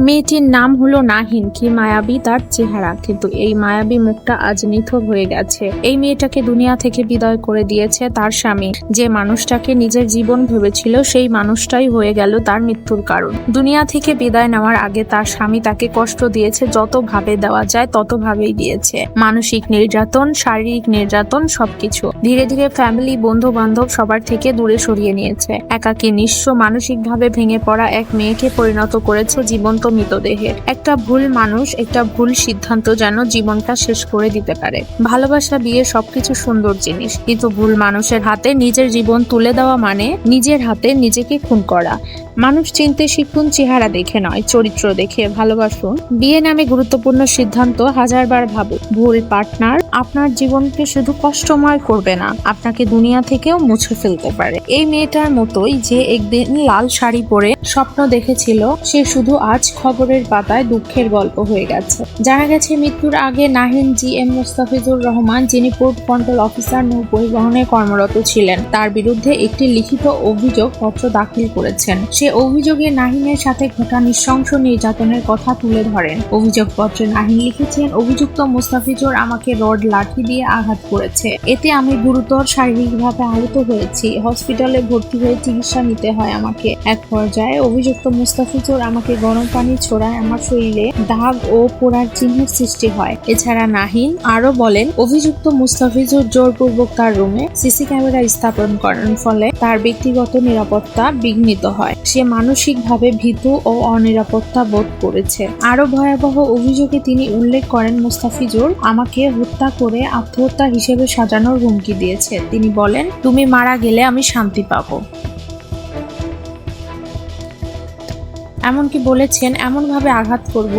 মেয়েটির নাম হলো নাহিন। কি মায়াবী তার চেহারা, কিন্তু এই মায়াবী মুখটা আজ নিথর হয়ে গেছে। এই মেয়েটাকে দুনিয়া থেকে বিদায় করে দিয়েছে তার স্বামী। যে মানুষটাকে নিজের জীবন ভেবেছিল সেই মানুষটাই হয়ে গেল তার মৃত্যুর কারণ। দুনিয়া থেকে বিদায় নেওয়ার আগে তার স্বামী তাকে কষ্ট দিয়েছে, যত ভাবে দেওয়া যায় তত ভাবেই দিয়েছে। মানসিক নির্যাতন, শারীরিক নির্যাতন, সবকিছু। ধীরে ধীরে ফ্যামিলি, বন্ধু বান্ধব সবার থেকে দূরে সরিয়ে নিয়েছে। একাকী, নিঃস্ব, মানসিকভাবে ভেঙে পড়া এক মেয়েকে পরিণত করেছে জীবন্ত মৃতদেহে। একটা ভুল মানুষ, একটা ভুল সিদ্ধান্ত যেন জীবনটা শেষ করে দিতে পারে। ভালোবাসা, বিয়ে সবকিছু সুন্দর জিনিস, কিন্তু ভুল মানুষের হাতে নিজের জীবন তুলে দেওয়া মানে নিজের হাতে নিজেকে খুন করা। মানুষ চিনতে শিখুন চেহারা দেখে নয়, চরিত্র দেখে। ভালোবাসুন। বিয়ে নামে গুরুত্বপূর্ণ সিদ্ধান্ত হাজারবার ভাবুন। ভুল পার্টনার আপনার জীবনকে শুধু কষ্টময় করবে না, আপনাকে দুনিয়া থেকেও মুছে ফেলতে পারে। এই মেয়েটার মতোই যে একদিন লাল শাড়ি পরে স্বপ্ন দেখেছিল, সে শুধু আজ খবরের পাতায় দুঃখের গল্প হয়ে গেছে। জানা গেছে মৃত্যুর আগে নাহিন GM মোস্তাফিজুর রহমান, যিনি পোর্ট কন্ট্রোল অফিসার নৌ পরিবহনে কর্মরত ছিলেন, তার বিরুদ্ধে একটি লিখিত অভিযোগ পত্র দাখিল করেছেন। সে অভিযোগে নাহিনের সাথে ঘটা নৃশংস নির্যাতনের কথা তুলে ধরেন। অভিযোগপত্রে নাহিন লিখেছেন, অভিযুক্ত মোস্তাফিজুর আমাকে রড, লাঠি দিয়ে আঘাত করেছে। এতে আমি গুরুতর শারীরিকভাবে আহত হয়েছি। হসপিটালে ভর্তি হয়ে চিকিৎসা নিতে হয় আমাকে। এক পর্যায়ে অভিযুক্ত মোস্তাফিজুর আমাকে গরম পানি ছোড়ায় আমার শরীরে দাগ ও পোড়ার চিহ্নের সৃষ্টি হয়। এছাড়া নাহিন আরো বলেন, অভিযুক্ত মোস্তাফিজুর জোরপূর্বক তার রুমে সিসি ক্যামেরা স্থাপন করেন, ফলে তার ব্যক্তিগত নিরাপত্তা বিঘ্নিত হয়। সে মানসিকভাবে ভীতু ও অনিরাপত্তা বোধ করেছে। আরো ভয়াবহ অভিযোগে তিনি উল্লেখ করেন, মোস্তাফিজুর আমাকে হত্যা করে আত্মহত্যা হিসেবে সাজানোর হুমকি দিয়েছে। তিনি বলেন, তুমি মারা গেলে আমি শান্তি পাবো। এমনকি বলেছেন, এমন ভাবে আঘাত করব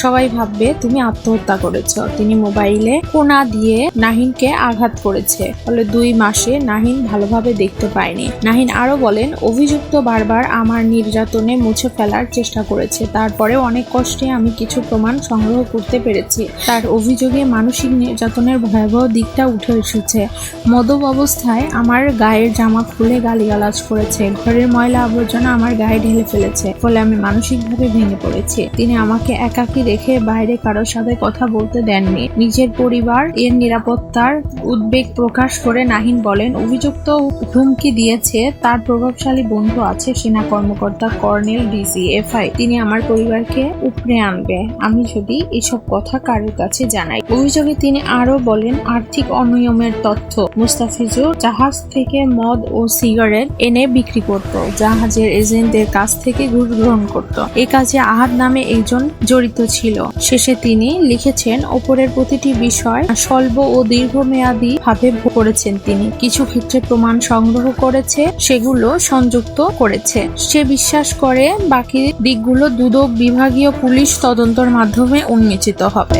সবাই ভাববে তুমি আত্মহত্যা করেছ। তিনি মোবাইলে কোনা দিয়ে নাহিনকে আঘাত করেছে, ফলে 2 মাসে নাহিন ভালোভাবে দেখতে পায়নি। নাহিন আরো বলেন, অভিযুক্ত বারবার আমার নির্যাতনে মুছে ফেলার চেষ্টা করেছে, তারপরেও অনেক কষ্টে আমি কিছু প্রমাণ সংগ্রহ করতে পেরেছি। তার অভিযোগে মানসিক নির্যাতনের ভয়াবহ দিকটা উঠে এসেছে। মদ্যপ অবস্থায় আমার গায়ের জামা খুলে গালিগালাজ করেছে, ঘরের ময়লা আবর্জনা আমার গায়ে ঢেলে ফেলেছে, ফলে আমি মানসিকভাবে ভেঙে পড়েছি। তিনি আমাকে একাকী রেখে বাইরে কারোর সাথে কথা বলতে দেননি। নিজের পরিবার এর নিরাপত্তার উদ্বেগ প্রকাশ করে নাহিন বলেন, অভিযুক্ত হুমকি দিয়েছে তার প্রভাবশালী বন্ধু আছে, সেনা কর্মকর্তা কর্নেল DCFI। তিনি আমার পরিবারকে উপড়ে আনবে আমি যদি এসব কথা কারোর কাছে জানাই। অভিযোগে তিনি আরো বলেন, আর্থিক অনিয়মের তথ্য। মোস্তাফিজুর জাহাজ থেকে মদ ও সিগারেট এনে বিক্রি করত, জাহাজের এজেন্টদের কাছ থেকে ঘুষ গ্রহণ করত। এই কাজে আহাদ নামে একজন জড়িত ছিল। শেষে তিনি লিখেছেন, ওপরের প্রতিটি বিষয় স্বল্প ও দীর্ঘমেয়াদী ভাবে করেছেন তিনি। কিছু ক্ষেত্রে প্রমাণ সংগ্রহ করেছে, সেগুলো সংযুক্ত করেছে। সে বিশ্বাস করে বাকি দিকগুলো দুদক বিভাগীয় পুলিশ তদন্তের মাধ্যমে উন্মোচিত হবে।